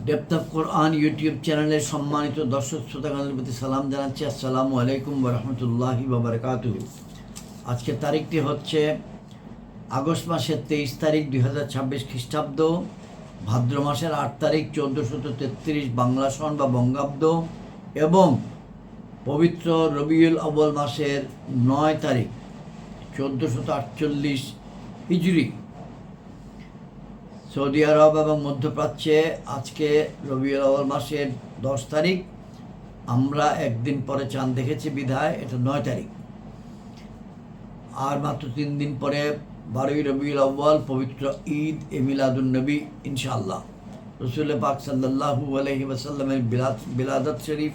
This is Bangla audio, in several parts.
ডেপথ অফ কোরআন ইউটিউব চ্যানেলের সম্মানিত দর্শক শ্রোতাগণের প্রতি সালাম জানাচ্ছি। আসসালামু আলাইকুম ওয়া রাহমাতুল্লাহি ওয়া বারাকাতুহু। আজকের তারিখটি হচ্ছে আগস্ট মাসের 23 তারিখ 2026 খ্রিস্টাব্দ, ভাদ্র মাসের 8 তারিখ 1433 বাংলা সন বা বঙ্গাব্দ এবং পবিত্র রবিউল আউয়াল মাসের 9 তারিখ 1448 হিজরি। সৌদি আরব এবং মধ্যপ্রাচ্যে আজকে রবিউল আউয়াল মাসের 10 তারিখ। আমরা একদিন পরে চাঁদ দেখেছি বিধায় এটা 9 তারিখ। আর মাত্র 3 দিন পরে 12ই রবিউল আউয়াল পবিত্র ঈদ এ মিলাদুন নবী ইনশাআল্লাহ। রসুল পাক সাল্লাল্লাহু আলাইহি ওয়াসাল্লামের বিলাদত শরীফ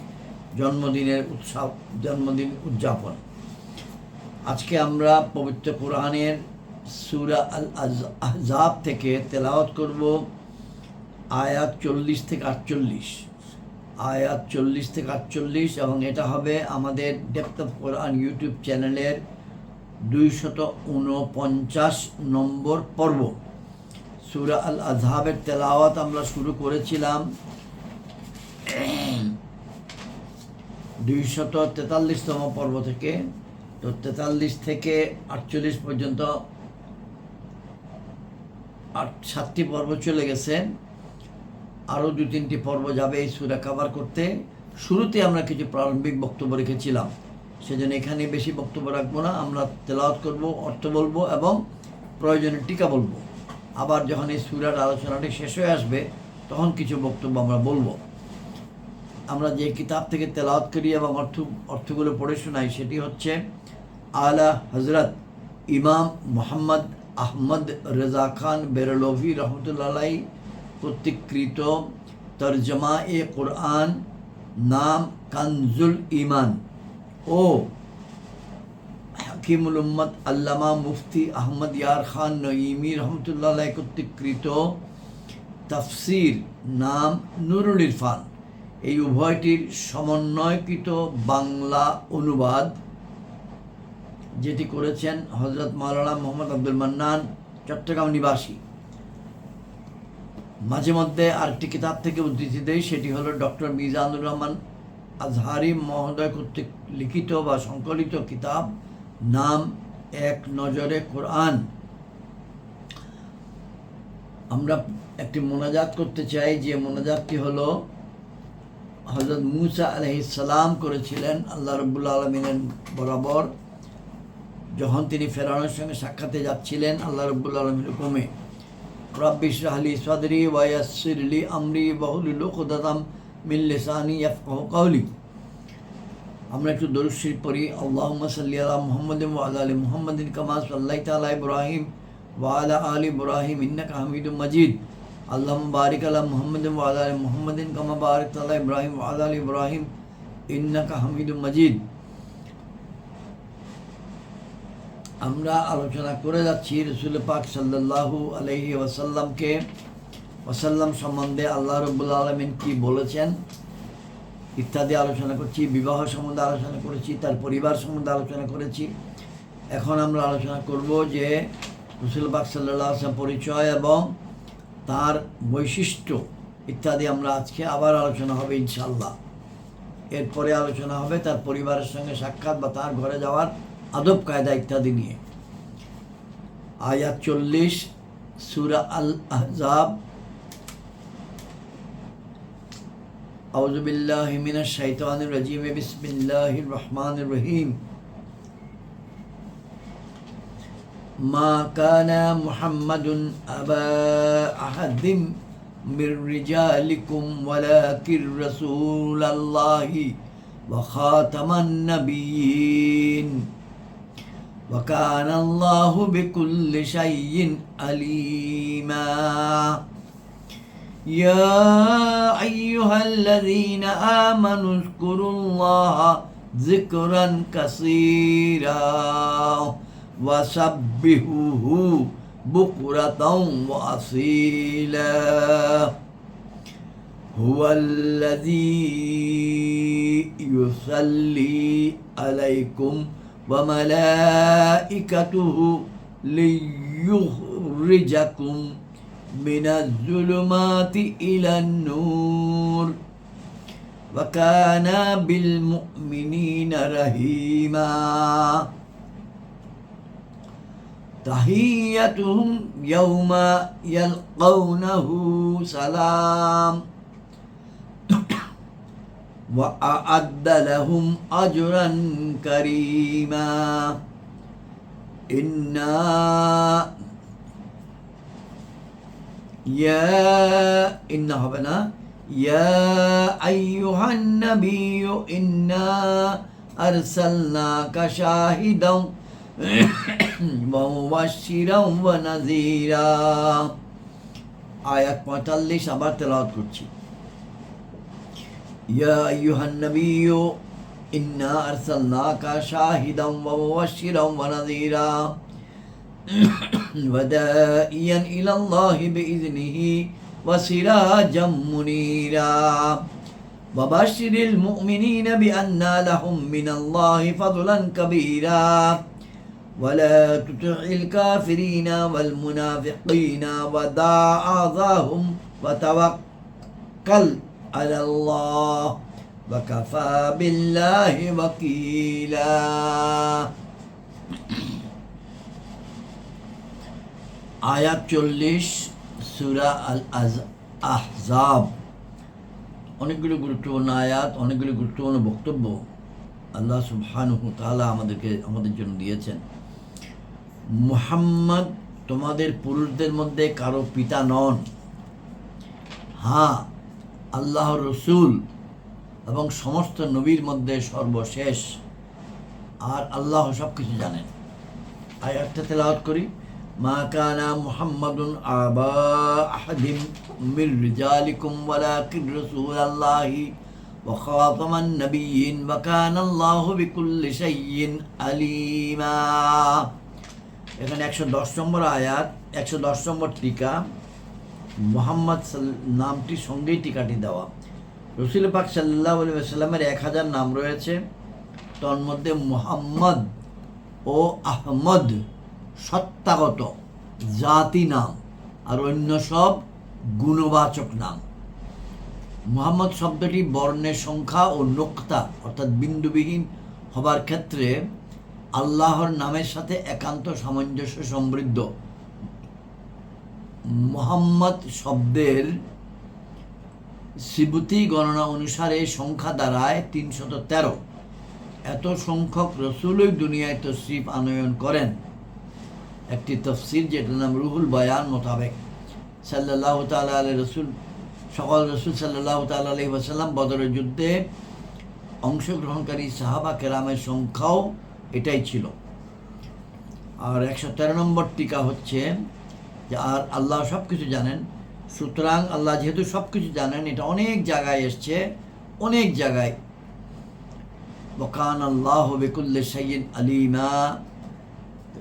জন্মদিনের জন্মদিন উদযাপন। আজকে আমরা পবিত্র কোরআনের সূরা আল আহজাব থেকে তেলাওয়াত করব আয়াত 40 থেকে 48, আয়াত 40 থেকে 48 এবং এটা হবে আমাদের ডেপথ অফ কোরআন ইউটিউব চ্যানেলের 249 নম্বর পর্ব। সূরা আল আহজাবের তেলাওয়াত আমরা শুরু করেছিলাম 243তম পর্ব থেকে। তো 43 থেকে 48 পর্যন্ত 7টি পর্ব চলে গেছে, আরও 2-3টি পর্ব যাবে এই সূরা কভার করতে। শুরুতে আমরা কিছু প্রারম্ভিক বক্তব্য রেখেছিলাম, সেজন্য এখানে বেশি বক্তব্য রাখবো না। আমরা তেলাওয়াত করব, অর্থ বলবো এবং প্রয়োজনে টিকা বলবো। আবার যখন এই সূরার আলোচনাটি শেষ হয়ে আসবে তখন কিছু বক্তব্য আমরা বলবো। আমরা যে কিতাব থেকে তেলাওয়াত করি এবং অর্থগুলো পড়ে শোনাই সেটি হচ্ছে আলা হজরত ইমাম মোহাম্মদ আহমদ রেজা খান বেরলভি রহমতুল্লাহ আলাইহি কর্তৃকৃত তরজমা এ কোরআন নাম কানজুল ইমান ও হাকিমুল উম্মত আল্লামা মুফতি আহমদ ইয়ার খান নঈমি রহমতুল্লাহ আলাইহি কর্তৃকৃত তাফসির নাম নুরুল ইরফান, এই উভয়টির সমন্বয়কৃত বাংলা অনুবাদ যেটি করেছেন হযরত মাওলানা মোহাম্মদ আব্দুল মান্নান, চট্টগ্রাম নিবাসী। মাঝে মধ্যে আরেকটি কিতাব থেকে উদ্ধৃতি দেয়, সেটি হলো ডক্টর মিজানুর রহমান আজহারি মহোদয় কর্তৃক লিখিত বা সংকলিত কিতাব নাম এক নজরে কোরআন। আমরা একটি মোনাজাত করতে চাই, যে মোনাজাতটি হলো হযরত মুসা আলাইহিস সালাম করেছিলেন আল্লাহ রাব্বুল আলামিনের বরাবর, যখন তিনি ফেরাউনের সঙ্গে সাক্ষাতে যাচ্ছিলেন আল্লাহ রাব্বুল আলামিনের হুকুমে। রব্বি ইশরাহ লি সাদরি ওয়া ইয়াসসির লি আমরি ওয়াহলুল উকদাতাম মিন লিসানি ইয়াফকাহু কওলি। আমরা একটু দরুদ শরীফ পড়ি। আল্লাহুম্মা সাল্লি আলা মুহাম্মাদিন ওয়া আলা আলি মুহাম্মাদিন কামা সাল্লাইতা আলা ইব্রাহিম ওয়া আলা আলি ইব্রাহিম ইন্নাকা হামিদুম মাজিদ। আল্লাহুম্মা বারিক আলা মুহাম্মাদিন ওয়া আলা আলি মুহাম্মাদিন কামা বারাকতা আলা ইব্রাহিম ওয়া আলা আলি ইব্রাহিম ইন্নাকা হামিদুম মাজিদ। আমরা আলোচনা করে যাচ্ছি রসুল পাক সাল্লাল্লাহু আলাইহি ওয়াসাল্লাম সম্বন্ধে আল্লাহ রাব্বুল আলামিন কি বলেছেন ইত্যাদি আলোচনা করছি। বিবাহ সম্বন্ধে আলোচনা করেছি, তার পরিবার সম্বন্ধে আলোচনা করেছি। এখন আমরা আলোচনা করব যে রসুল পাক সাল্লাল্লাহু আলাইহি ওয়াসাল্লাম পরিচয় এবং তার বৈশিষ্ট্য ইত্যাদি আমরা আজকে আবার আলোচনা হবে ইনশাআল্লাহ। এরপরে আলোচনা হবে তার পরিবারের সঙ্গে সাক্ষাৎ বা তার ঘরে যাওয়ার আদব কায়দা ইত্যাদি নিয়ে। আয়াত 40 সূরা আল আহজাব। আউযু বিল্লাহি মিনাশ শাইতানির রাজিম, বিসমিল্লাহির রহমানির রহিম। মা কানা মুহাম্মাদুন আবা আহাদিম মির রিজালিকুম ওয়ালাকির রাসূলুল্লাহি ওয়া খাতামান নাবিয়্যিন ওয়া কানা আল্লাহু বিকুল্লি শাইইন আলীমা। ইয়া আইয়ুহাল্লাযীনা আমানু যকুরুল্লাহা যিকরান কাসীরা ওয়া সাব্বিহুহু বুকরাতাও ওয়া আসীলা। হুয়াল্লাযী ইউসাল্লি আলাইকুম ওয়া মালাইকাতুহু লিয়ুখরিজাকুম মিনাজ যুলুমাতি ইলান নূর ওয়া কানা বিল মুমিনিনা রহিমা তাহিয়াতুহুম ইয়াওমা ইয়ালকাউনাহু সালাম ওয়া আ'আদ্দা লাহুম আজরান কারীমা ইন্না ইন্না হবে না ইয়া আইয়ুহান নাবিয়্যু ইন্না আরসালনাকা শাহিদাও ওয়া মুবাশশিরাও ওয়া নাযীরা। আয়াত 45 আবার তেলাওয়াত করছি। ইয়া আইয়ুহান নাবিয়্যু ইন্না আরসালনাকা শাহিদাও ওয়া মুবাশশিরাও ওয়া নাযীরা وداعيا إلى الله بإذنه وسراجا منيرا وبشر المؤمنين بأن لهم من الله فضلا كبيرا ولا تطع الكافرين والمنافقين ودع أذاهم وتوكل على الله وكفى بالله وكيلا। আয়াত 40 সূরা আল আহজাব। অনেকগুলো গুরুত্বপূর্ণ আয়াত, অনেকগুলো গুরুত্বপূর্ণ বক্তব্য আল্লাহ সুবহানাহু ওয়া তাআলা আমাদের জন্য দিয়েছেন। মুহাম্মদ তোমাদের পুরুষদের মধ্যে কারো পিতা নন, হ্যাঁ আল্লাহর রসুল এবং সমস্ত নবীর মধ্যে সর্বশেষ, আর আল্লাহ সব কিছু জানেন। আয়াতটা তেলাওয়াত করি। মা কানা মুহাম্মাদুন আবা আহাদিম মির রিজালিকুম ওয়ালাকিন রাসূলুল্লাহি ওয়া খাতামান নাবিয়্যিন ওয়া কানাল্লাহু বিকুল্লি শাইইন আলিমা। এখানে 110 নম্বর আয়াত, 110 নম্বর টিকা। মুহাম্মদ নামটির সঙ্গেই টিকাটি দেওয়া। রসুল পাক সাল্লাল্লাহু আলাইহি ওয়াসাল্লামের 1000 নাম রয়েছে, তন্মধ্যে মুহাম্মদ ও আহমদ সত্তাগত জাতি নাম, আর অন্য সব গুণবাচক নাম। মুহাম্মদ শব্দটি বর্ণের সংখ্যা ও নোক্তা অর্থাৎ বিন্দুবিহীন হবার ক্ষেত্রে আল্লাহর নামের সাথে একান্ত সামঞ্জস্য সমৃদ্ধ। মুহাম্মদ শব্দের সিবুতি গণনা অনুসারে সংখ্যা দাঁড়ায় 313। এত সংখ্যক রসুলই দুনিয়ায় তশরিফ আনয়ন করেন। একটি তফসির যেটার নাম রুহুল বয়ান মোতাবেক সাল্লাল্লাহু তাআলা আলাইহি রসুল, সকল রসুল সাল্লাল্লাহু তাআলা আলাইহি ওয়াসাল্লাম বদরের যুদ্ধে অংশগ্রহণকারী সাহাবা কেরামের সংখ্যাও এটাই ছিল। আর 113 নম্বর টিকা হচ্ছে যে আর আল্লাহ সব কিছু জানেন। সুতরাং আল্লাহ যেহেতু সব কিছু জানেন, এটা অনেক জায়গায় এসছে, অনেক জায়গায় ওয়া কানাল্লাহু বিকুল্লি শাইইন আলিমা,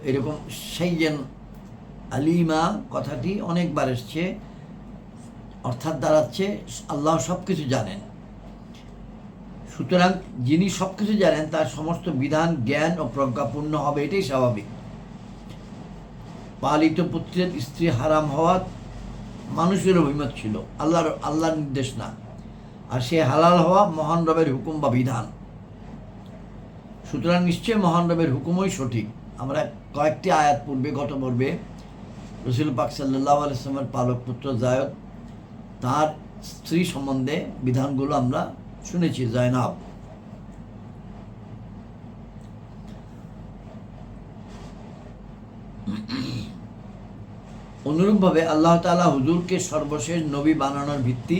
এরকম শাইইন আলিমা কথাটি অনেকবার এসছে, অর্থাৎ দাঁড়াচ্ছে আল্লাহ সব কিছু জানেন। সুতরাং যিনি সব কিছু জানেন তার সমস্ত বিধান জ্ঞান ও প্রজ্ঞাপূর্ণ হবে, এটাই স্বাভাবিক। পালিত পুত্রের স্ত্রী হারাম হওয়া মানুষের অভিমত ছিল, আল্লাহর নির্দেশ না, আর সে হালাল হওয়া মহান রবের হুকুম বা বিধান। সুতরাং নিশ্চয় মহান রবের হুকুমই সঠিক। আমরা কয়েকটি আয়াত পূর্বে, গত পর্বে রসুল পাক সাল্লাল্লাহু আলাইহি ওয়াসাল্লামের পালক পুত্র জায়দ, তার স্ত্রী সম্বন্ধে বিধানগুলো আমরা শুনেছি। জায়নাব অনুরূপভাবে আল্লাহ তাআলা হুজুরকে সর্বশেষ নবী বানানোর ভিত্তি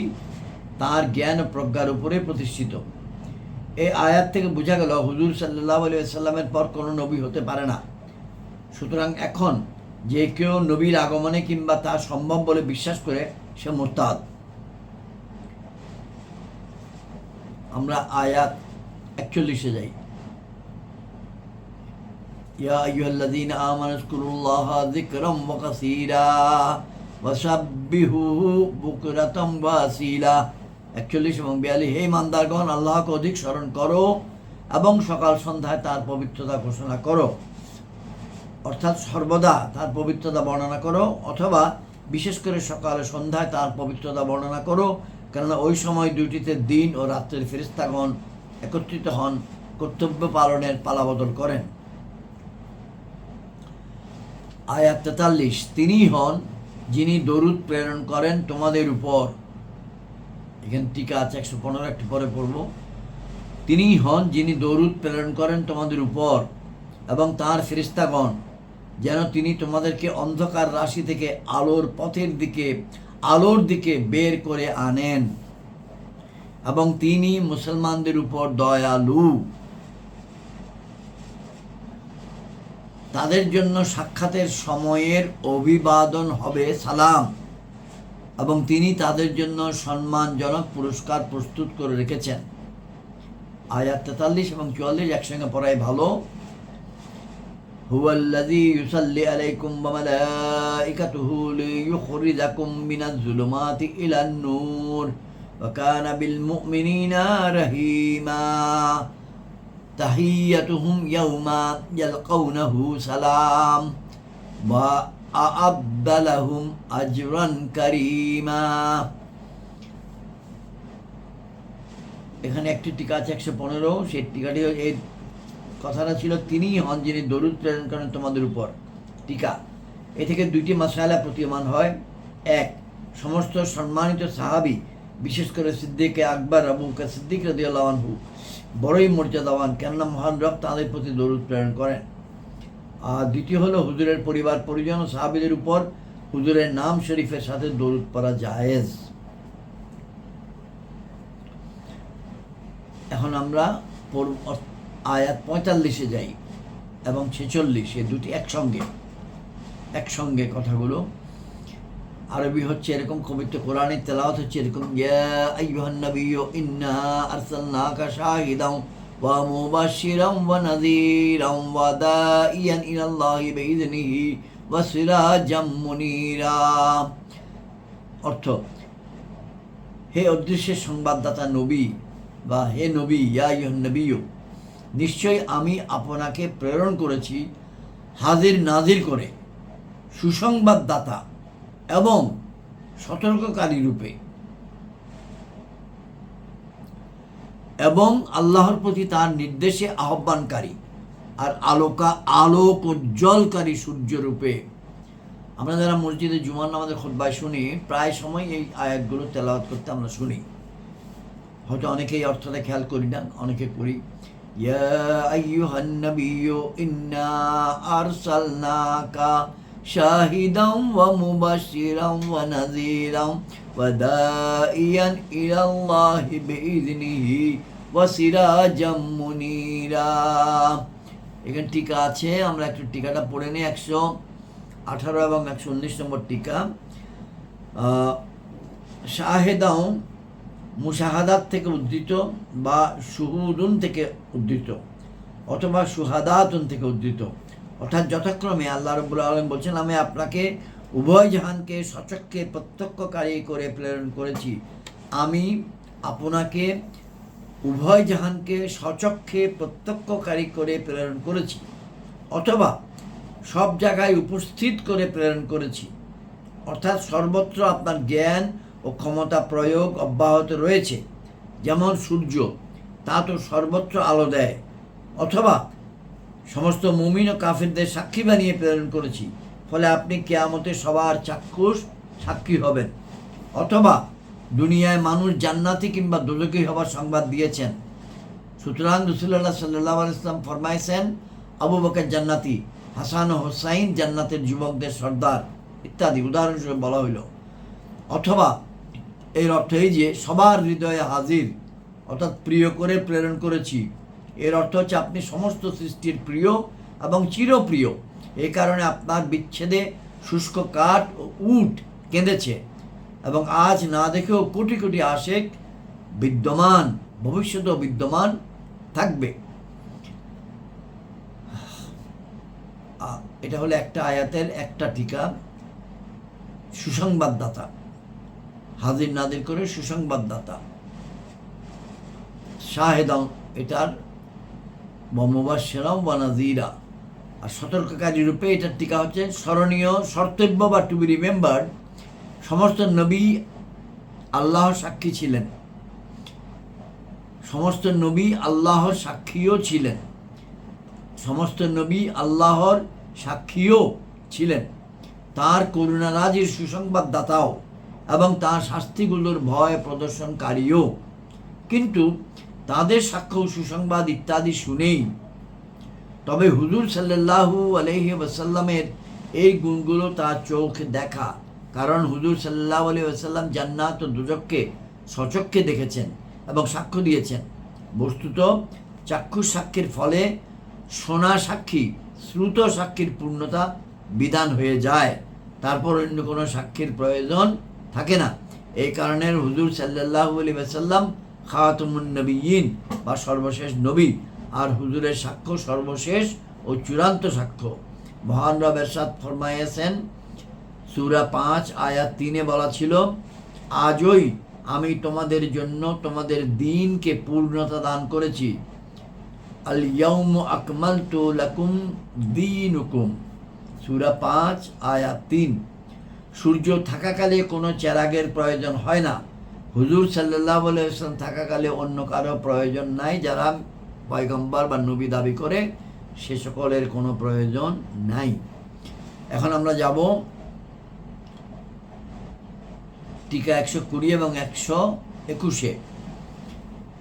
তার জ্ঞান ও প্রজ্ঞার উপরে প্রতিষ্ঠিত। এই আয়াত থেকে বোঝা গেল হুজুর সাল্লাল্লাহু আলাইহি ওয়াসাল্লামের পর কোনো নবী হতে পারে না। সুতরাং এখন যে কেউ নবীর আগমনে কিংবা তা সম্ভব বলে বিশ্বাস করে সে মুরতাদ। আমরা আয়াত 41-এ যাই। ইয়া আইয়ুহাল্লাযীনা আমানু যকুরুল্লাহা যিকরাম ওয়া কাসীরা ওয়া সাব্বিহুহু বুকরাতাম ওয়া আসীলা। 41 এবং 42। হে ইমানদারগণ, আল্লাহকে অধিক স্মরণ করো এবং সকাল সন্ধ্যায় তার পবিত্রতা ঘোষণা করো, অর্থাৎ সর্বদা তার পবিত্রতা বর্ণনা করো, অথবা বিশেষ করে সকালে সন্ধ্যায় তার পবিত্রতা বর্ণনা করো, কেননা ওই সময় দুইটিতে দিন ও রাত্রের ফেরেশতাগণ একত্রিত হন, কর্তব্য পালনের পালাবদল করেন। আয়াত 43, তিনিই হন যিনি দরুদ প্রেরণ করেন তোমাদের উপর। এখানে টিকা আছে 115, একটু পরে পড়ব। তিনিই হন যিনি দরুদ প্রেরণ করেন তোমাদের উপর এবং তার ফেরেশতাগণ, যেন তিনি তোমাদেরকে অন্ধকার রাশি থেকে আলোর দিকে বের করে আনেন, এবং তিনি মুসলমানদের উপর দয়ালু। তাদের জন্য সাক্ষাতের সময়ের অভিবাদন হবে সালাম, এবং তিনি তাদের জন্য সম্মানজনক পুরস্কার প্রস্তুত করে রেখেছেন। আয়াত 43 এবং 44 একসঙ্গে পড়াই ভালো। হুয়াল্লাযী ইউসাল্লি আলাইকুম ওয়া মালাইকাতুহু লিয়ুখরিজাকুম মিনাজ যুলুমাতি ইলান নূর ওয়া কানা বিল মুমিনিনা রহিমা তাহিয়াতুহুম ইয়াওমা ইয়ালকাউনাহু সালাম ওয়া আ'আদ্দা লাহুম আজরান কারীমা। এখানে একটি টিকা আছে 115, সেই টিকাটি এই কথাটা ছিল তিনিই হন যিনি দরুদ প্রেরণ করেন তোমাদের উপর। টিকা, এ থেকে দুইটি মাসআলা প্রতীয়মান হয়। এক, সমস্ত সম্মানিত সাহাবী, বিশেষ করে সিদ্দিকে আকবর আবু বকর সিদ্দিক রাদিয়াল্লাহু আনহু বড়ই মর্যাদাবান, কেননা মহান রব তাদের প্রতি দরুদ প্রেরণ করেন। আর দ্বিতীয় হলো হুজুরের পরিবার পরিজন ও সাহাবীদের উপর হুজুরের নাম শরীফের সাথে দরুদ পড়া জায়েজ। এখন আমরা আয়াত 45-এ যাই এবং 46, এই দুটি একসঙ্গে কথাগুলো। আরবি হচ্ছে এরকম, পবিত্র কোরআনের তেলাওয়াত হচ্ছে এরকম, ইয়া আইয়ুহান নাবিয়্যু ইন্না আরসালনাকা শাহিদান ওয়া মুবাশশিরান ওয়া নাযীরান ওয়া দাঈয়ান ইলাল্লাহি বিইযনিহি ওয়া সিরাজাম মুনীরা। অর্থ, হে অদৃশ্যের সংবাদদাতা নবী, বা হে নবী, ইয়া আইয়ুহান নাবিয়্যু, নিশ্চয়ই আমি আপনাকে প্রেরণ করেছি হাজির নাজির করে, সুসংবাদদাতা এবং সতর্ককারী রূপে, এবং আল্লাহর প্রতি তার নির্দেশে আহ্বানকারী, আর আলোক উজ্জ্বলকারী সূর্য রূপে। আমরা যারা মসজিদে জুমার নামাজের খুতবায় শুনি, প্রায় সময় এই আয়াতগুলো তেলাওয়াত করতে আমরা শুনি। হয়তো অনেকে এই অর্থটা খেয়াল করি না, অনেকে করি। ইয়া আইয়ুহান নাবিয়্যু ইন্না আরসালনাকা শাহিদান ওয়া মুবাশশিরান ওয়া নাযীরান ওয়া দাঈয়ান ইলাল্লাহি বিইযনিহি ওয়া সিরাজাম মুনীরা। এখানে টিকা আছে, আমরা একটু টিকাটা পড়ে নিই। 118 এবং 119 নম্বর টিকা। শাহেদাও মুশাহাদাত থেকে উদ্ধৃত, বা শুহুদুন থেকে উদ্ধৃত, অথবা সুহাদাতুন থেকে উদ্ধৃত। অর্থাৎ যথাক্রমে আল্লাহ রাব্বুল আলামিন বলছেন, আমি আপনাকে উভয় জাহানকে সচক্ষে প্রত্যক্ষকারী করে প্রেরণ করেছি। আমি আপনাকে উভয় জাহানকে সচক্ষে প্রত্যক্ষকারী করে প্রেরণ করেছি, অথবা সব জায়গায় উপস্থিত করে প্রেরণ করেছি। অর্থাৎ সর্বত্র আপনার জ্ঞান ও ক্ষমতা প্রয়োগ অব্যাহত রয়েছে। যেমন সূর্য, তা তো সর্বত্র আলো দেয়। অথবা সমস্ত মুমিন ও কাফিরদের সাক্ষী বানিয়ে প্রেরণ করেছি, ফলে আপনি কিয়ামতে সবার চাক্ষুষ সাক্ষী হবেন। অথবা দুনিয়ায় মানুষ জান্নাতি কিংবা দোজখী হবার সংবাদ দিয়েছেন। সুতরাং রাসূলুল্লাহ সাল্লাল্লাহু আলাইহি ওয়াসাল্লাম ফরমাইছেন, আবু বকর জান্নাতি, হাসান ও হোসাইন জান্নাতের যুবকদের সর্দার, ইত্যাদি উদাহরণস্বরূপ বলা হইল। অথবা এর অর্থ এই যে সবার হৃদয়ে হাজির, অর্থাৎ প্রিয় করে প্রেরণ করেছি। এর অর্থ হচ্ছে আপনি সমস্ত সৃষ্টির প্রিয় এবং চিরপ্রিয়। এই কারণে আপনার বিচ্ছেদে শুষ্ক কাঠ ও উট কেঁদেছে, এবং আজ না দেখেও কোটি কোটি আশেক বিদ্যমান, ভবিষ্যতেও বিদ্যমান থাকবে। এটা হলো একটা আয়াতের একটা টিকা। সুসংবাদদাতা, হাজির নাজির করে সুসংবাদদাতা। শাহেদান, এটার মুবাশশিরান ওয়া নাযীরা, আর সতর্ককারী রূপে এটার টিকা হচ্ছে স্মরণীয়, শর্তব্য বা টু বি রিমেম্বার্ড, সমস্ত নবী আল্লাহর সাক্ষী ছিলেন, সমস্ত নবী আল্লাহর সাক্ষীও ছিলেন, সমস্ত নবী আল্লাহর সাক্ষীও ছিলেন, তার করুণারাজির সুসংবাদদাতাও এবং তার শাস্তিগুলোর ভয় প্রদর্শনকারীও। কিন্তু তাদের সাক্ষ্য সুসংবাদ ইত্যাদি শুনেই তবে হুজুর সাল্লাল্লাহু আলাইহি ওয়াসাল্লামের এই গুণগুলো তার চোখ দেখা, কারণ হুজুর সাল্লাল্লাহু আলাইহি ওয়াসাল্লাম জান্নাত ও দুজককে সচক্ষে দেখেছেন এবং সাক্ষ্য দিয়েছেন। বস্তুত চাক্ষুষ সাক্ষীর ফলে শোনা সাক্ষী শ্রুত সাক্ষীর পূর্ণতা বিধান হয়ে যায়, তারপর অন্য কোনো সাক্ষীর প্রয়োজন থাকে না। এই কারণে হুজুর সাল্লাল্লাহু আলাইহি ওয়াসাল্লাম খাতামুন নবিয়্যিন বা সর্বশেষ নবী, আর হুজুরের সাক্ষ্য সর্বশেষ ও চূড়ান্ত সাক্ষ্য। মহান রব এরশাদ ফরমাইয়াছেন, সূরা 5 আয়াত 3 বলা ছিল, আজই আমি তোমাদের জন্য তোমাদের দ্বীনকে পূর্ণতা দান করেছি। আল ইয়াউমা আকমালতু লাকুম দীনুকুম, সূরা 5 আয়াত 3। সূর্য থাকাকালে কোনো চেরাগের প্রয়োজন হয় না। হুজুর সাল্লাল্লাহু আলাইহি ওয়াসাল্লাম থাকাকালে অন্য কারো প্রয়োজন নাই। যারা পয়গম্বর বা নবী দাবি করে সে সকলের কোনো প্রয়োজন নাই। এখন আমরা যাব টিকা 120 এবং 121।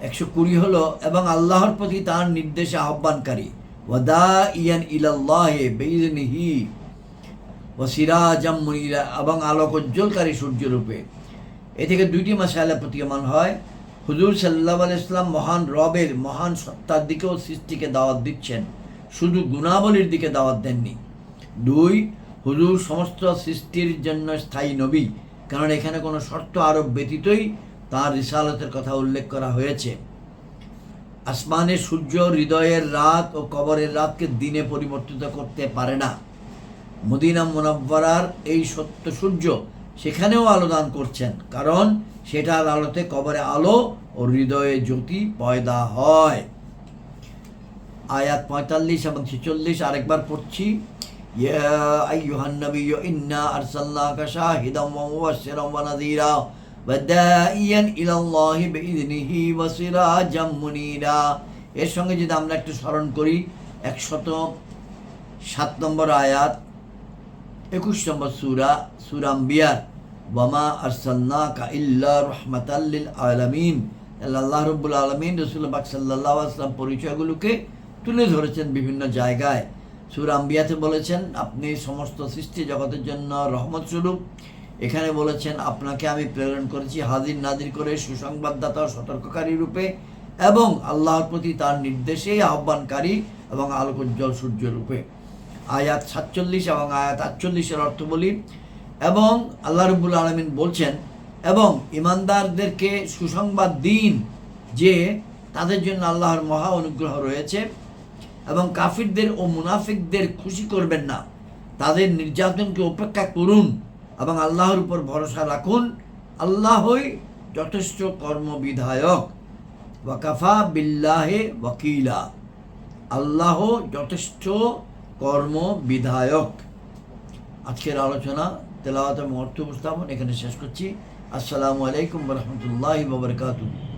120 হলো, এবং আল্লাহর প্রতি তার নির্দেশে আহ্বানকারী, ওয়াদাইয়ান ইলাল্লাহি বিইযনিহি ওয়া সিরাজাম মুনিরা, এবং আলোকোজ্জ্বলকারী সূর্যরূপে। এ থেকে দুইটি মাসাইল প্রতীয়মান হয়। হুজুর সাল্লাল্লাহু আলাইহি ওয়াসাল্লাম মহান রবের মহান সত্তার দিকেও সৃষ্টিকে দাওয়াত দিচ্ছেন, শুধু গুণাবলীর দিকে দাওয়াত দেননি। 2, হুজুর সমস্ত সৃষ্টির জন্য স্থায়ী নবী, কারণ এখানে কোনো শর্ত আরোপ ব্যতীতই তার রিসালাতের কথা উল্লেখ করা হয়েছে। আসমানের সূর্য হৃদয়ের রাত ও কবরের রাতকে দিনে পরিবর্তিত করতে পারে না। মদিনা মুনাওয়ারার এই সত্য সূর্য সেখানেও আলো দান করছেন, কারণ সেটার আলোতে কবরে আলো ও হৃদয়ে জ্যোতি পয়দা হয়। আয়াত 45 এবং 46 আরেকবার পড়ছি। ইয়া আইয়ুহান নাবিয়্যু ইন্না আরসালনাকা শাহিদাম ওয়া মুবাশশিরাম ওয়া নাযীরা ওয়া দাইয়ান ইলাল্লাহি বিইযনিহি ওয়া সিরাজাম মুনীরা। এর সঙ্গে যদি আমরা একটু স্মরণ করি 107 নম্বর আয়াত 21 নম্বর সূরা আম্বিয়ার, ওয়ামা আরসালনাকা ইল্লা রাহমাতাল লিল আলামিন। আল্লাহ রাব্বুল আলামিন রাসূলুল্লাহ পাক সাল্লাল্লাহু আলাইহি ওয়াসাল্লাম পরিচয়গুলোকে তুলে ধরেছেন বিভিন্ন জায়গায়। সূরা আম্বিয়াতে বলেছেন আপনি সমস্ত সৃষ্টি জগতের জন্য রহমত স্বরূপ। এখানে বলেছেন আপনাকে আমি প্রেরণ করেছি হাজির নাজির করে সুসংবাদদাতা সতর্ককারী রূপে, এবং আল্লাহর প্রতি তার নির্দেশে আহ্বানকারী এবং আলোকোজ্জ্বল সূর্য রূপে। আয়াত 47 এবং আয়াত 48 অর্থ বলি। এবং আল্লাহ রাব্বুল আলামিন বলছেন, এবং ইমানদারদেরকে সুসংবাদ দিন যে তাদের জন্য আল্লাহর মহা অনুগ্রহ রয়েছে, এবং কাফিরদের ও মুনাফিকদের খুশি করবেন না, তাদের নির্যাতনকে উপেক্ষা করুন এবং আল্লাহর উপর ভরসা রাখুন। আল্লাহই যথেষ্ট কর্মবিধায়ক, ওয়াকাফা বিল্লাহি ওয়াকিলা। আল্লাহ যথেষ্ট কর্মবিধায়ক। আজকের আলোচনা তেলাওয়াত এবং অর্থ উপস্থাপন এখানে শেষ করছি। আসসালামু আলাইকুম ওয়া রাহমাতুল্লাহি ওয়া বারাকাতুহু।